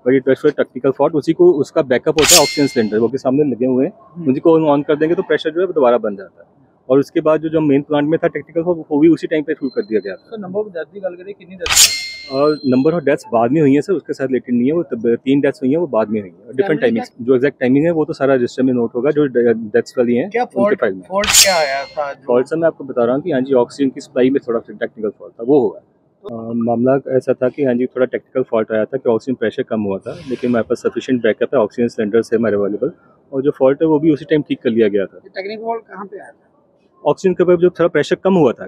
But it was technical fault. उसी को उसका बैकअप होता है ऑक्सीजन सिलेंडर, वो के सामने लगे हुए हैं, उसी को ऑन कर देंगे तो प्रेशर जो है वो दोबारा बन जाता है। और उसके बाद जो मेन प्लांट में था टेक्निकल फॉल्ट, वो भी उसी टाइम पे शुरू कर दिया गया था। नंबर ऑफ डेथ की गल करें, कितनी डेथ? और नंबर ऑफ डेथ्स बाद में हुई है सर, उसके साथ रिलेटेड नहीं है। वो 3 डेथ्स हुई हैं, वो बाद में हुई है, डिफरेंट टाइमिंग्स। जो एग्जैक्ट टाइमिंग है वो तो सारा रजिस्टर में नोट होगा, जो डेथ्स वाली हैं उनके फाइल में। फॉल्ट क्या आया था? फॉल्ट सर मैं आपको बता रहा हूँ कि हाँ जी, ऑक्सीजन की सप्लाई में थोड़ा टेक्निकल फॉल्ट था, वो हुआ। मामला ऐसा था कि हाँ जी, थोड़ा टेक्निकल फॉल्ट आया था कि ऑक्सीजन प्रेशर कम हुआ था, लेकिन हमारे पास सफिशिएंट बैकअप है, ऑक्सीजन सिलेंडर से हमारे अवेलेबल, और जो फॉल्ट है वो भी उसी टाइम ठीक कर लिया गया था। टेक्निकल फॉल्ट कहाँ पे आया था? ऑक्सीजन के ऊपर जो थोड़ा प्रेशर कम हुआ था,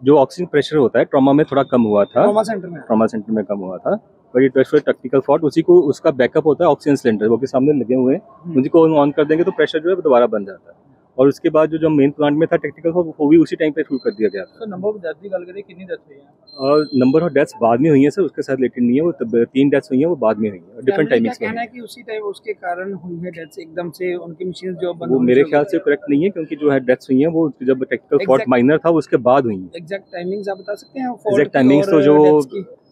जो ऑक्सीजन प्रेशर होता है ट्रॉमा में थोड़ा कम हुआ था, ट्रॉमा सेंटर में कम हुआ था। But it was technical fault. उसी को उसका बैकअप होता है ऑक्सीजन सिलेंडर, वो के सामने लगे हुए हैं, उसी को ऑन कर देंगे तो प्रेशर जो है वो दोबारा बन जाता है। और उसके बाद जो मेन प्लांट में था टेक्निकल फॉल्ट, वो भी उसी टाइम पे शुरू कर दिया गया था। नंबर ऑफ डेथ की गल करें, कितनी डेथ हुई है? और नंबर ऑफ डेथ्स बाद में हुई है सर, उसके साथ रिलेटेड नहीं है। वो 3 डेथ्स हुई हैं, वो बाद में हुई है, डिफरेंट टाइमिंग्स में। कहना है कि उसी टाइम उसके कारण हुई है डेथ, एकदम से उनकी मशीन जो बंद वो मेरे ख्याल से करेक्ट नहीं है, क्योंकि जो है डेथ्स हुई हैं वो जब टेक्निकल फॉल्ट माइनर था उसके बाद हुई है। एग्जैक्ट टाइमिंग्स आप बता सकते हैं? एग्जैक्ट टाइमिंग्स तो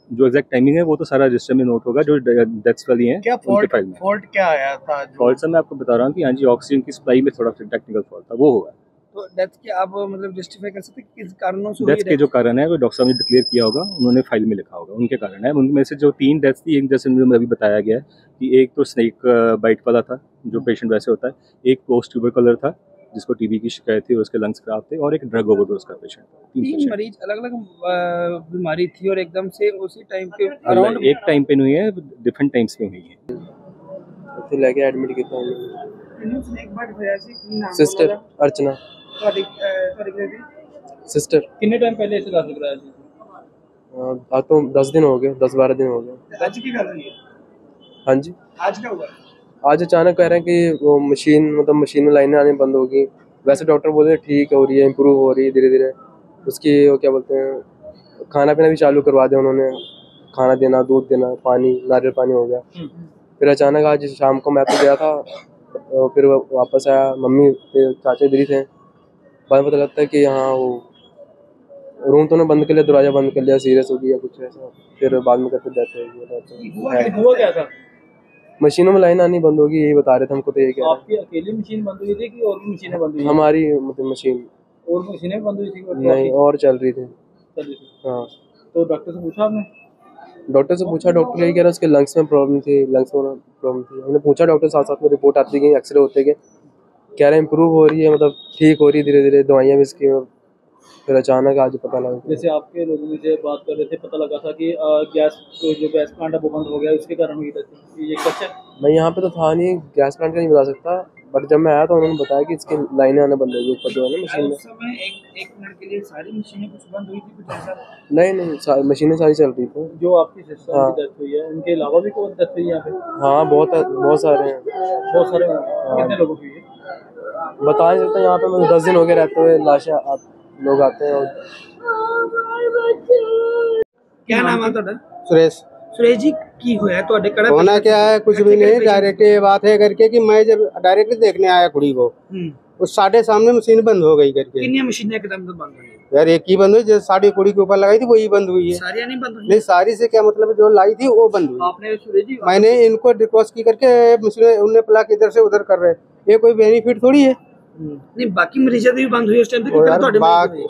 जो एग्जैक्ट टाइमिंग है वो तो सारा रजिस्टर में नोट होगा, जो डेथ्स वाली हैं उनके फाइल में। फॉल्ट क्या आया था? फॉल्ट सर मैं आपको बता रहा हूँ कि हाँ जी, ऑक्सीजन की सप्लाई में थोड़ा टेक्निकल फॉल्ट था, वो हुआ। तो डेथ के आप मतलब जस्टिफाई कर सकते हैं किस कारणों से? डेथ के जो कारण है वो डॉक्टर साहब ने डिक्लेयर किया होगा, उन्होंने फाइल में लिखा होगा, उनके कारण है। उनमें से जो 3 डेथ्स थी, एक जैसे मुझे अभी बताया गया है कि एक तो स्नेक बाइट वाला था, जो पेशेंट वैसे होता है, एक पोस्ट ट्यूबरकुलर था जिसको टीबी की शिकायत थी, उसके लंग्स खराब थे, और एक ड्रग ओवरडोज का पेशेंट था। 3 मरीज अलग अलग बीमारी थी और एकदम से उसी टाइम पे अराउंड एक टाइम पे नहीं है, डिफरेंट टाइम्स में हुई है। तो लेके एडमिट किया सिस्टर अर्चना। सिस्टर कितने टाइम पहले इसे दाखिल कराया था? आज तो 10 दिन हो गए, 10-12 दिन हो गए। आज की गल है? हाँ जी। आज क्या हुआ? आज अचानक कह रहे हैं कि वो मशीन में लाइनें आने बंद होगी। वैसे डॉक्टर बोल रहे हैं ठीक हो रही है, इम्प्रूव हो रही है धीरे धीरे। उसकी वो क्या बोलते हैं, खाना पीना भी चालू करवा दिया उन्होंने, खाना देना, दूध देना, पानी, नारियल पानी हो गया। फिर अचानक आज शाम को मैं तो गया था, फिर वापस आया, मम्मी चाचा इधर ही थे। बाद में पता लगता है कि यहाँ वो रूम तो उन्होंने बंद कर लिया, दरवाजा बंद कर लिया, सीरियस हो गया कुछ ऐसा। फिर बाद में करते जाते हुआ क्या था? मशीनों में लाइन आनी बंद होगी, यही बता रहे थे हमको। तो ये क्या आपकी अकेली मशीन बंद हुई थी कि और भी मशीनें बंद हुई? हमारी मतलब मशीन और मशीनें बंद हुई थी? नहीं, और चल रही थी। हाँ। तो डॉक्टर से पूछा आपने? डॉक्टर से पूछा, डॉक्टर यही कह रहा है उसके लंग्स में प्रॉब्लम थी, हमने पूछा डॉक्टर, साथ साथ में रिपोर्ट आती गई, एक्सरे होते गए, कह रहे हैं इम्प्रूव हो रही है, मतलब ठीक हो रही है धीरे धीरे, दवाइयाँ भी इसकी। फिर अचानक आज पता लगा। जैसे आपके लोगों से बात कर रहे थे, पता लगा था कि गैस प्लांट है वो बंद हो गया, उसके कारण हुई थी, ये सच है? मैं यहाँ पे तो था नहीं, गैस प्लांट का नहीं बता सकता, बट जब मैं आया तो उन्होंने बताया कि इसकी लाइनें आना बंद होगी ऊपर जो है ना मशीन में। एक मिनट के लिए सारी मशीनें कुछ बंद हुई थी, कुछ ऐसा? नहीं, मशीनें सारी चल रही थी। जो आपकी सिस्टर की डेथ हुई है, उनके अलावा भी कोई डेथ हुई है यहाँ पे? हाँ, बहुत सारे हैं। बहुत सारे? कितने लोगों की? बता नहीं सकता, यहाँ पे मतलब 10 दिन हो गए रहते हुए, लाशें लोग आते हैं। क्या नाम है ਤੁਹਾਡਾ? सुरेश जी की होया ਤੁਹਾਡੇ कड़ा होना क्या है, कुछ भी नहीं, डायरेक्ट ये बात है करके कि मैं जब डायरेक्ट देखने आया कुड़ी को, उस साढ़े सामने मशीन बंद हो गई करके। कितनी मशीनें एकदम से बंद हुई? यार एक ही बंद हुई, जो साड़ी कुड़ी के ऊपर लगाई थी वही बंद हुई है। सारी नहीं बंद हुई? नहीं, सारी से क्या मतलब, जो लाई थी वो बंद हुई। आपने सुरेश जी, मैंने इनको रिक्वेस्ट की करके मशीन उन्हें प्लाक इधर से उधर कर रहे, ये कोई बेनिफिट थोड़ी है। नहीं, बाकी मरीजों की भी बंद हुई उस टाइम पे?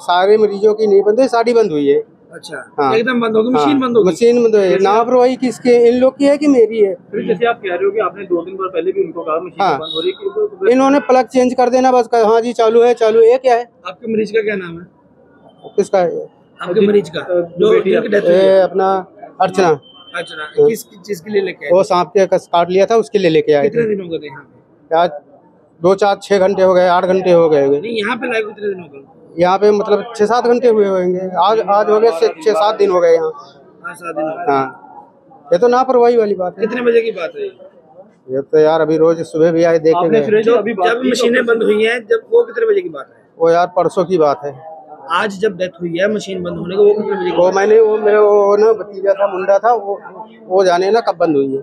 सारे मरीजों की नहीं बंद हुई, साड़ी बंद हुई है। अच्छा, हाँ। एकदम बंद होगी, मशीन बंद होगी? मशीन बंद हुई। लापरवाही किसकी, इन लोग की है कि मेरी है? जैसे आप कह रहे हो कि आपने 2 दिन पहले भी उनको कहा मशीन बंद हो रही है, इन्होंने प्लग चेंज कर देना बस, हाँ जी चालू है, चालू है। क्या है आपके मरीज का, क्या नाम है किसका है? आपके मरीज का जो अपना अर्चना। अर्चना किस चीज के लिए लेके आए? वो सांप के काट लिया था, उसके लिए लेके आए। कितने दिन हो गए थे? आज 2-4-6 घंटे हो गए, 8 घंटे हो गए। नहीं, यहाँ पे लाइव कितने दिन हो गए? यहाँ पे मतलब 6-7 घंटे हुए होंगे। आज हो गए 6-7 दिन हो गए यहाँ। 7 दिन हो गए। हाँ, ये तो लापरवाही वाली बात है। कितने बजे की बात है ये तो यार अभी रोज सुबह भी आए देखे गए। जब मशीनें बंद हुई हैं, जब वो कितने बजे की बात है? वो यार परसों की बात है। आज जब डेथ हुई है मशीन बंद होने को, वो कितने बजे? वो मैंने, वो मेरा वो ना भतीजा था, मुंडा था, वो जाने ना कब बंद हुई है।